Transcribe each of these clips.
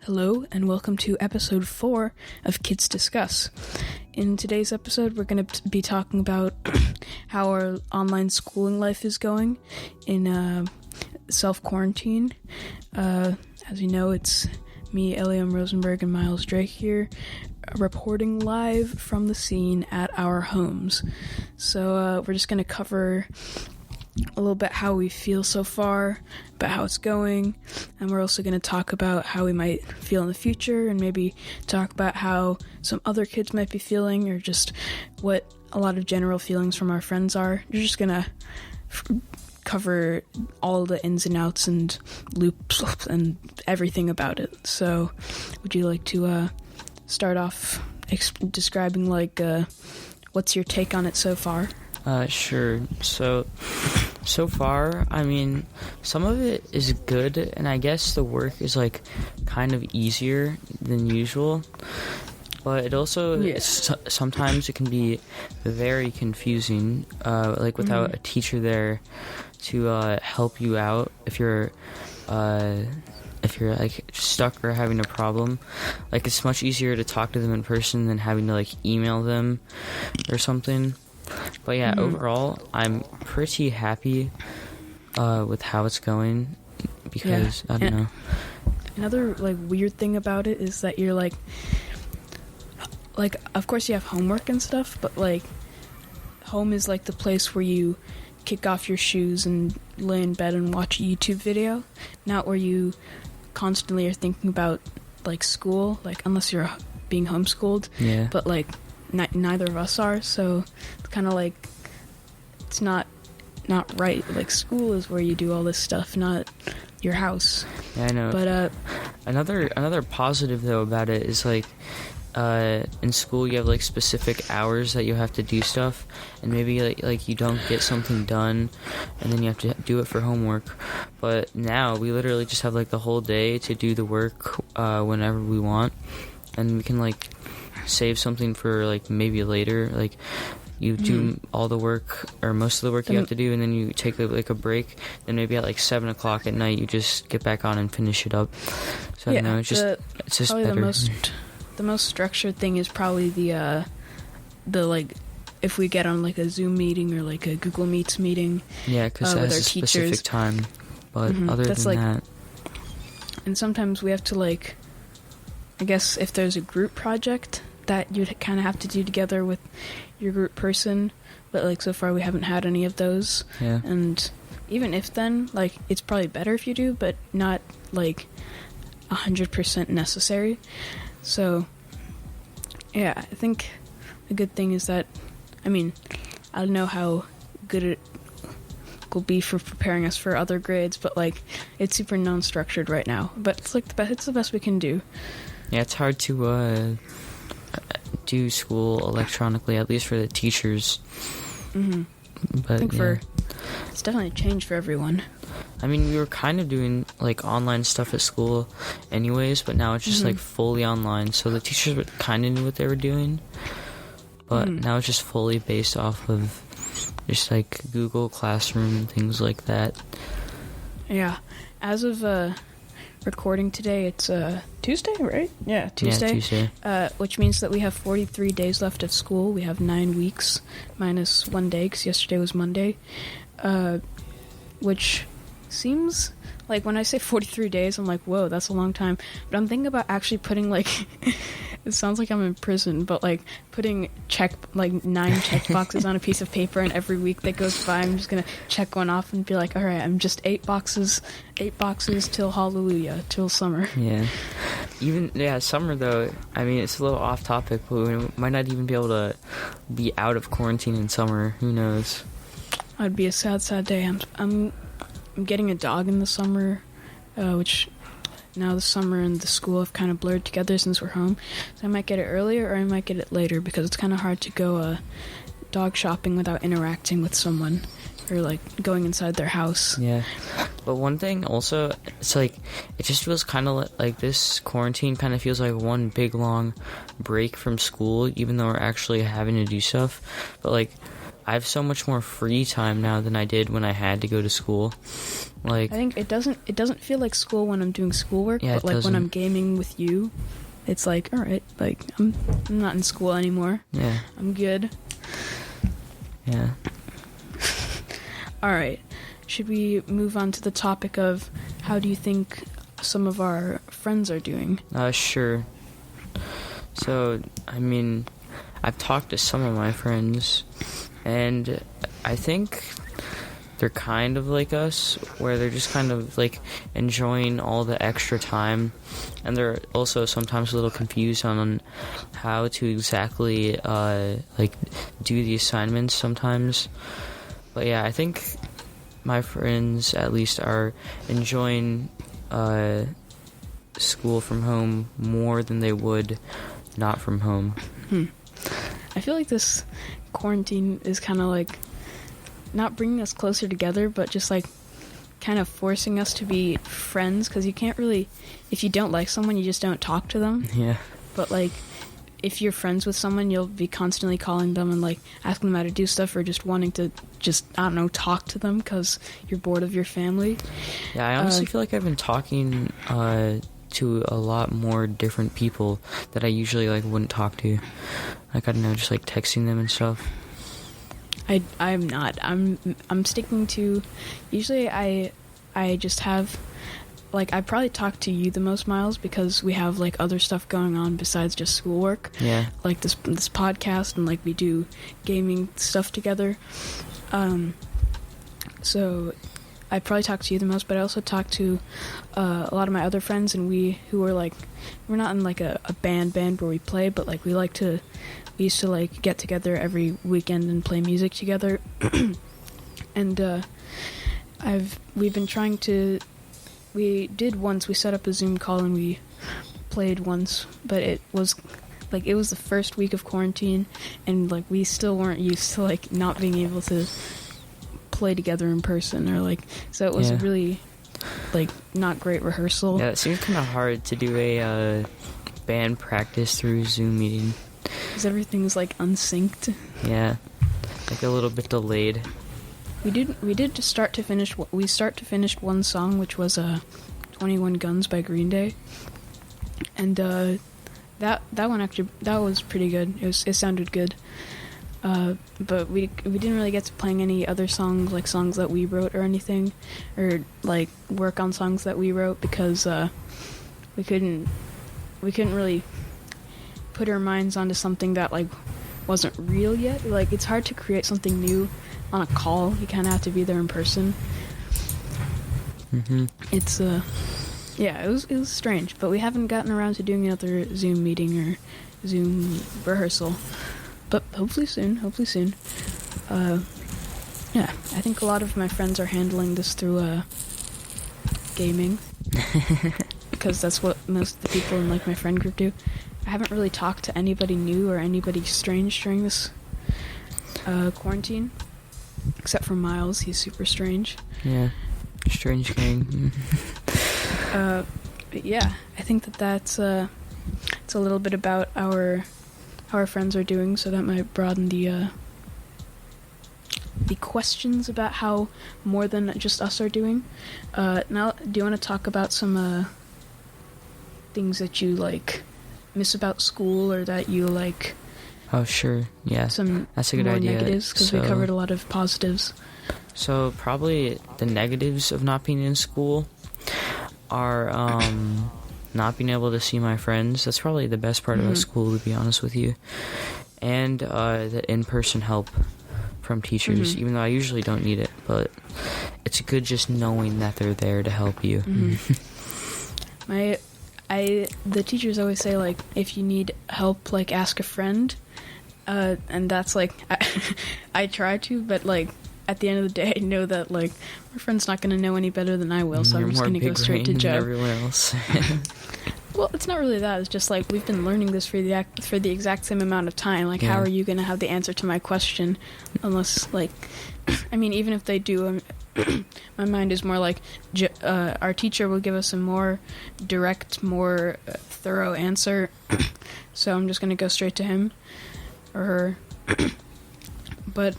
Hello, and welcome to episode 4 of Kids Discuss. In today's episode, we're going to be talking about how our online schooling life is going in self-quarantine. As you know, it's me, Eliam Rosenberg, and Miles Drake here, reporting live from the scene at our homes. So we're just going to cover a little bit how we feel so far, about how it's going, and we're also going to talk about how we might feel in the future, and maybe talk about how some other kids might be feeling, or just what a lot of general feelings from our friends are. We're just going to cover all the ins and outs and loops and everything about it. So, would you like to start off describing, what's your take on it so far? Sure. So far, I mean, some of it is good, and I guess the work is, kind of easier than usual. But it also, sometimes it can be very confusing, without a teacher there to help you out if you're stuck or having a problem. It's much easier to talk to them in person than having to email them or something. But yeah, overall, I'm pretty happy with how it's going because, I don't know. Another, weird thing about it is that you're, of course you have homework and stuff, but, home is, the place where you kick off your shoes and lay in bed and watch a YouTube video, not where you constantly are thinking about, school, unless you're being homeschooled. Yeah. But, neither of us are, so it's kind of it's not right. School is where you do all this stuff, not your house. Yeah, I know. But another positive though about it is in school you have specific hours that you have to do stuff, and maybe you don't get something done and then you have to do it for homework. But now we literally just have the whole day to do the work whenever we want, and we can save something for maybe later. You do all the work or most of the work you have to do, and then you take a break, and maybe at 7 o'clock at night you just get back on and finish it up. So I don't know, it's just better. The most structured thing is probably the if we get on a Zoom meeting or a Google Meets meeting. Yeah, because with that's our a teachers. specific time. But other that's than that, and sometimes we have to I guess if there's a group project that you'd kind of have to do together with your group person, but so far we haven't had any of those. Yeah. And even if then, it's probably better if you do, but not 100% necessary. So yeah, I think a good thing is that, I don't know how good it will be for preparing us for other grades, but it's super non-structured right now, but it's it's the best we can do. Yeah, it's hard to do school electronically, at least for the teachers. But I think it's definitely a change for everyone. We were kind of doing online stuff at school anyways, but now it's just fully online, so the teachers kind of knew what they were doing, but now it's just fully based off of just Google Classroom and things like that. Yeah, as of recording today, it's Tuesday, right? Yeah, Tuesday. Yeah, Tuesday. Which means that we have 43 days left of school. We have 9 weeks minus 1 day, because yesterday was Monday. Which seems when I say 43 days, I'm whoa, that's a long time. But I'm thinking about actually putting it sounds like I'm in prison, but putting 9 check boxes on a piece of paper, and every week that goes by I'm just gonna check one off and be all right, I'm just 8 boxes till hallelujah, till summer. Yeah. Summer though, it's a little off topic, but we might not even be able to be out of quarantine in summer. Who knows? It'd be a sad day. I'm getting a dog in the summer, which now the summer and the school have kind of blurred together since we're home. So I might get it earlier or I might get it later, because it's kind of hard to go dog shopping without interacting with someone or going inside their house. Yeah. But one thing also, it's it just feels kind of like this quarantine kind of feels like one big long break from school, even though we're actually having to do stuff. But I have so much more free time now than I did when I had to go to school. Like, I think it doesn't feel like school when I'm doing schoolwork, Yeah, but like when I'm gaming with you, it's like, all right, like I'm not in school anymore. yeah, I'm good. yeah. All right. Should we move on to the topic of how do you think some of our friends are doing? Sure. So, I mean, I've talked to some of my friends, and I think they're kind of like us, where they're just kind of like enjoying all the extra time, and they're also sometimes a little confused on how to exactly like do the assignments sometimes. But yeah, I think my friends at least are enjoying school from home more than they would not from home. I feel like this quarantine is kind of like not bringing us closer together, but just like kind of forcing us to be friends, because you can't really, if you don't like someone, you just don't talk to them. Yeah. But like if you're friends with someone, you'll be constantly calling them and like asking them how to do stuff, or just wanting to just, I don't know, talk to them because you're bored of your family. Yeah, I honestly feel like I've been talking to a lot more different people that I usually like wouldn't talk to. Like, I don't know, just like texting them and stuff. I'm not. I'm sticking to. Usually, I just have, like, I probably talk to you the most, Miles, because we have like other stuff going on besides just schoolwork. Yeah. Like this podcast, and like we do gaming stuff together. So I probably talk to you the most, but I also talk to a lot of my other friends, and we're not in like a band where we play, but like we used to like get together every weekend and play music together. And we did once, we set up a Zoom call and we played once, but it was the first week of quarantine, and like we still weren't used to like not being able to play together in person, or like, so it was a really like not great rehearsal. Yeah, it seems kind of hard to do a band practice through Zoom meeting. Because everything's like unsynced. Yeah, like a little bit delayed. We did start to finish one song, which was 21 Guns by Green Day, and that one actually, that was pretty good. It sounded good, but we didn't really get to playing any other songs, like songs that we wrote or anything, or like work on songs that we wrote, because we couldn't really put our minds onto something that like wasn't real yet. Like, it's hard to create something new on a call. You kind of have to be there in person. Mm-hmm. It's it was strange, but we haven't gotten around to doing another Zoom meeting or Zoom rehearsal, but hopefully soon. Yeah, I think a lot of my friends are handling this through gaming, because that's what most of the people in like my friend group do. I haven't really talked to anybody new or anybody strange during this quarantine, except for Miles. He's super strange. Yeah, strange gang. But yeah, I think that's it's a little bit about how our friends are doing, so that might broaden the questions about how more than just us are doing. Now, do you want to talk about some things that you like miss about school, or that you like? Oh, sure. Yeah, that's a good more idea. Negatives, because we covered a lot of positives. So probably the negatives of not being in school are not being able to see my friends. That's probably the best part about school, to be honest with you. And the in-person help from teachers, even though I usually don't need it, but it's good just knowing that they're there to help you. The teachers always say, like, if you need help, like, ask a friend, and that's like, I try to, but like at the end of the day, I know that like my friend's not going to know any better than I will, so I'm just going to go straight to Joe. Everyone else. Well, it's not really that. It's just like we've been learning this for the exact same amount of time. Like, how are you going to have the answer to my question, unless like, I mean, even if they do, my mind is more like our teacher will give us a more direct, more thorough answer. So I'm just going to go straight to him or her. But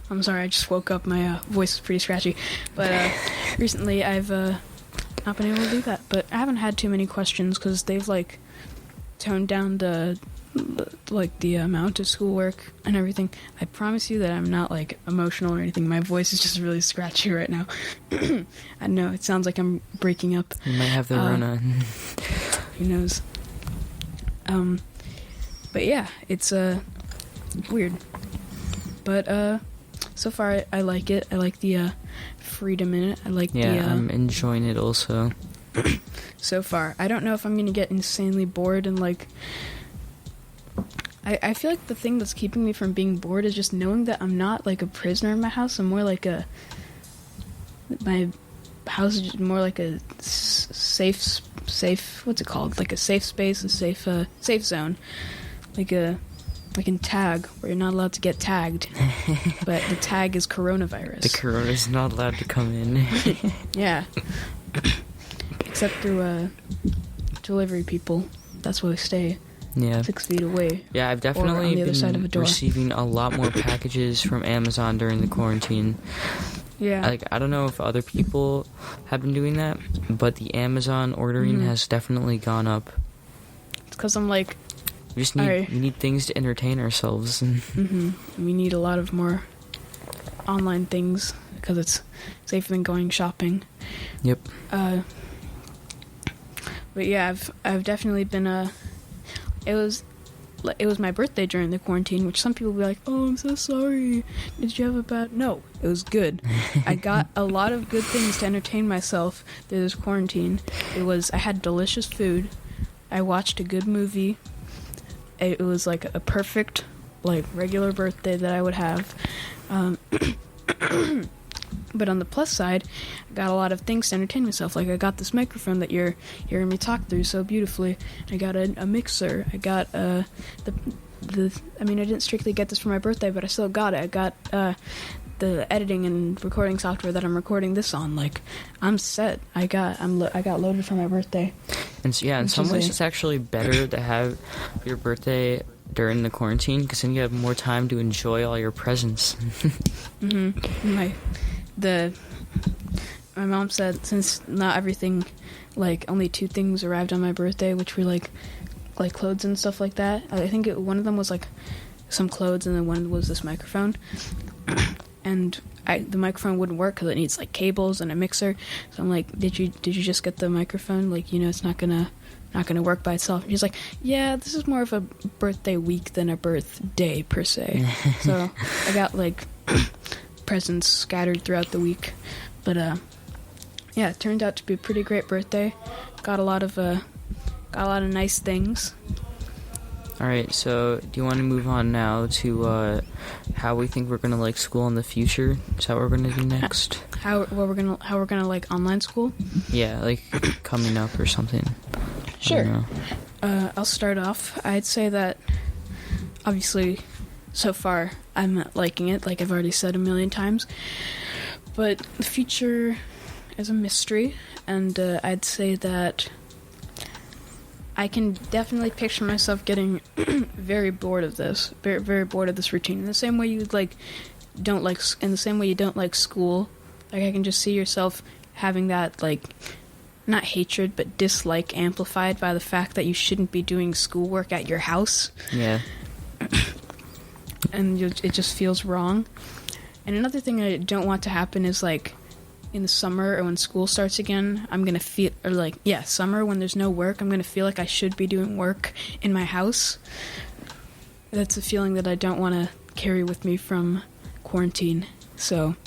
I'm sorry, I just woke up. My voice is pretty scratchy. But recently I've not been able to do that. But I haven't had too many questions because they've, like, toned down the amount of schoolwork and everything. I promise you that I'm not, like, emotional or anything. My voice is just really scratchy right now. I know, it sounds like I'm breaking up. You might have the Rona. Who knows? But yeah, it's weird. But so far I like it. I like the freedom in it. I like I'm enjoying it also. So far, I don't know if I'm gonna get insanely bored and, like, I feel like the thing that's keeping me from being bored is just knowing that I'm not, like, a prisoner in my house. I'm more like my house is just more like a safe, what's it called? Like a safe space, a safe zone. Like in tag, where you're not allowed to get tagged. But the tag is coronavirus. The corona is not allowed to come in. Yeah. Except through delivery people. That's why we stay 6 feet away. Yeah, I've definitely been receiving a lot more packages from Amazon during the quarantine. Yeah. Like, I don't know if other people have been doing that, but the Amazon ordering has definitely gone up. It's because I'm like... We need things to entertain ourselves. We need a lot of more online things because it's safer than going shopping. Yep. But yeah, I've definitely been it was my birthday during the quarantine, which some people will be like, "Oh, I'm so sorry. Did you have a bad..." No, it was good. I got a lot of good things to entertain myself through this quarantine. I had delicious food. I watched a good movie. It was like a perfect, like, regular birthday that I would have. But on the plus side, I got a lot of things to entertain myself. Like, I got this microphone that you're hearing me talk through so beautifully. I got a mixer. I got I didn't strictly get this for my birthday, but I still got it. I got the editing and recording software that I'm recording this on. Like, I'm set. I got loaded for my birthday. And so, yeah, in some ways it's actually better to have your birthday during the quarantine, because then you have more time to enjoy all your presents. My mom said, since not everything, like, only 2 things arrived on my birthday, which were like clothes and stuff like that. I think one of them was like some clothes, and then one was this microphone. And the microphone wouldn't work because it needs, like, cables and a mixer. So I'm like, did you just get the microphone? Like, it's not gonna work by itself. And she's like, yeah, this is more of a birthday week than a birthday per se. So I got, like, presents scattered throughout the week. But yeah, it turned out to be a pretty great birthday. Got a lot of nice things. All right, so do you want to move on now to how we think we're gonna like school in the future? Is that what we're gonna do next? How we're gonna like online school? Yeah, like coming up or something. Sure. I'll start off. I'd say that obviously so far I'm not liking it, like I've already said a million times. But the future is a mystery, and I'd say that I can definitely picture myself getting very bored of this, very, very bored of this routine. In the same way you don't like school, like I can just see yourself having that, like, not hatred but dislike amplified by the fact that you shouldn't be doing schoolwork at your house. Yeah. And it just feels wrong. And another thing I don't want to happen is, like, in the summer or when school starts again, I'm gonna feel, or like, yeah, summer when there's no work, I'm gonna feel like I should be doing work in my house. That's a feeling that I don't want to carry with me from quarantine. So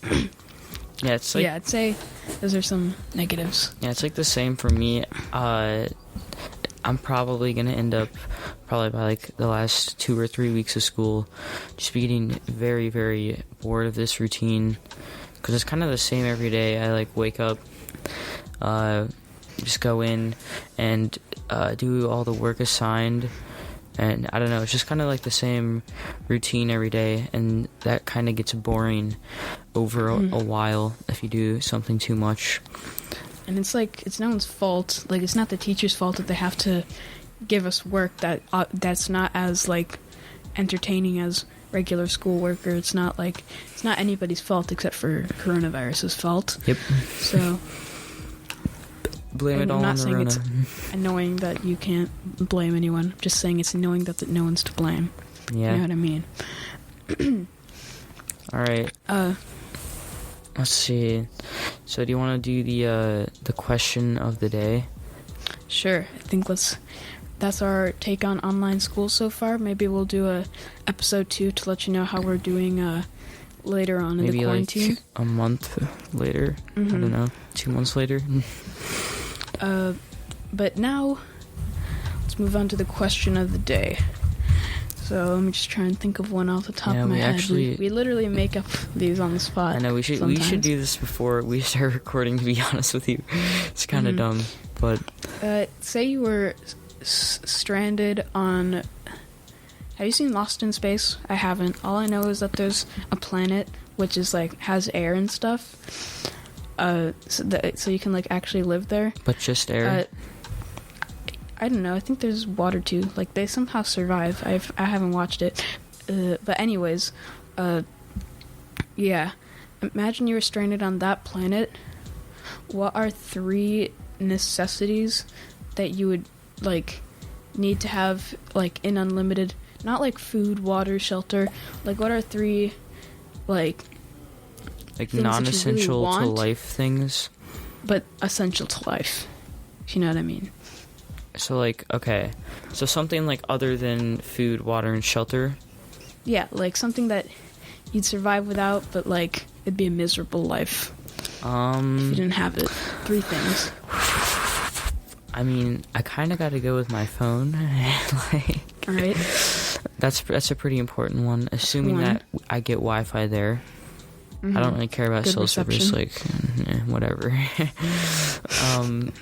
yeah, it's like, I'd say those are some negatives. Yeah, it's like the same for me. I'm probably gonna end up by like the last 2 or 3 weeks of school just be getting very, very bored of this routine. Because it's kind of the same every day. I, like, wake up, just go in and do all the work assigned. And I don't know, it's just kind of like the same routine every day. And that kind of gets boring over a while if you do something too much. And it's like, it's no one's fault. Like, it's not the teacher's fault that they have to give us work that's not as, like, entertaining as regular school worker. It's not anybody's fault except for coronavirus's fault. Yep. So blame it all on the Rona. I'm not saying it's annoying that you can't blame anyone. I'm just saying it's annoying that no one's to blame. Yeah. You know what I mean? All right. Let's see. So do you want to do the question of the day? Sure. I think that's our take on online school so far. Maybe we'll do a episode 2 to let you know how we're doing later on in the quarantine. Maybe like a month later. I don't know. 2 months later. But now let's move on to the question of the day. So let me just try and think of one off the top of my head. We literally make up these on the spot. I know we should do this before we start recording. To be honest with you, it's kind of dumb. But say you were stranded on. Have you seen Lost in Space? I haven't. All I know is that there's a planet which is like has air and stuff. So you can like actually live there. But just air. I don't know. I think there's water too. Like they somehow survive. I haven't watched it. But anyways, yeah. Imagine you were stranded on that planet. What are 3 necessities that you would like need to have like in unlimited? Not like food, water, shelter. Like what are 3 like non-essential really to life things, but essential to life? If you know what I mean. So like, okay, so something like other than food, water, and shelter. Yeah, like something that you'd survive without, but like it'd be a miserable life if you didn't have it. 3 things. I mean, I kind of got to go with my phone. Like, all right. That's a pretty important one. Assuming that I get Wi-Fi there. I don't really care about good cell service. Like, whatever. I'm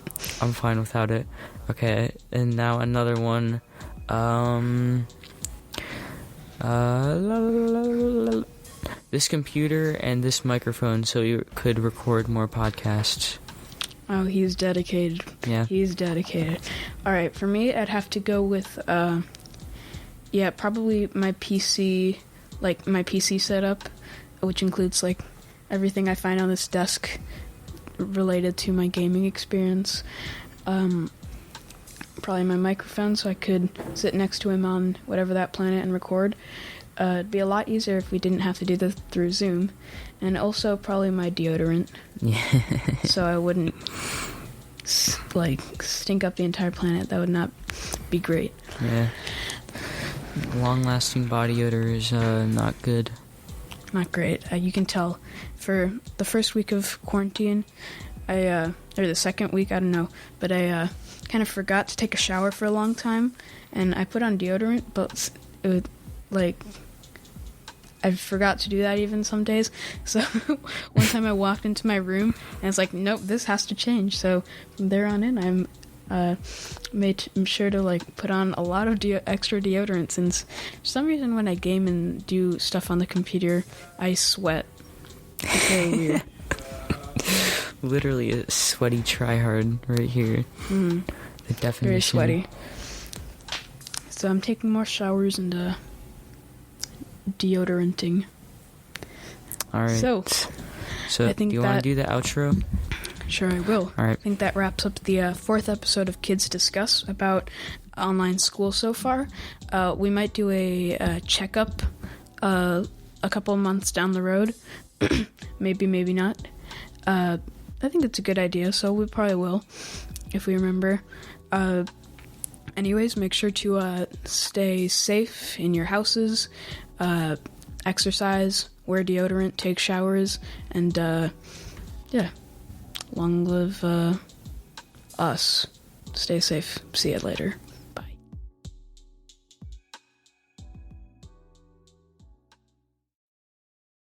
fine without it. Okay, and now another one. This computer and this microphone, so you could record more podcasts. Oh, he's dedicated. Yeah. He's dedicated. Alright, for me, I'd have to go with, probably my PC, like, my PC setup, which includes, like, everything I find on this desk related to my gaming experience. Probably my microphone, so I could sit next to him on whatever that planet and record. It'd be a lot easier if we didn't have to do this through Zoom. And also probably my deodorant. Yeah. So I wouldn't, stink up the entire planet. That would not be great. Yeah. Long-lasting body odor is not good. Not great. You can tell. For the first week of quarantine, or the second week, I don't know, but I kind of forgot to take a shower for a long time, and I put on deodorant, but it would, I forgot to do that even some days. So one time I walked into my room and it's like, nope, this has to change. So from there on in, I'm sure to put on a lot of extra deodorant, since for some reason when I game and do stuff on the computer, I sweat. It's very weird. Literally a sweaty tryhard right here. The definition. Very sweaty. So I'm taking more showers and deodoranting. Alright. So I think do you want to do the outro? Sure, I will. Alright. I think that wraps up the 4th episode of Kids Discuss about online school so far. We might do a checkup a couple of months down the road. Maybe not. I think it's a good idea, so we probably will, if we remember. Anyways, make sure to stay safe in your houses, exercise, wear deodorant, take showers, and long live us. Stay safe. See you later.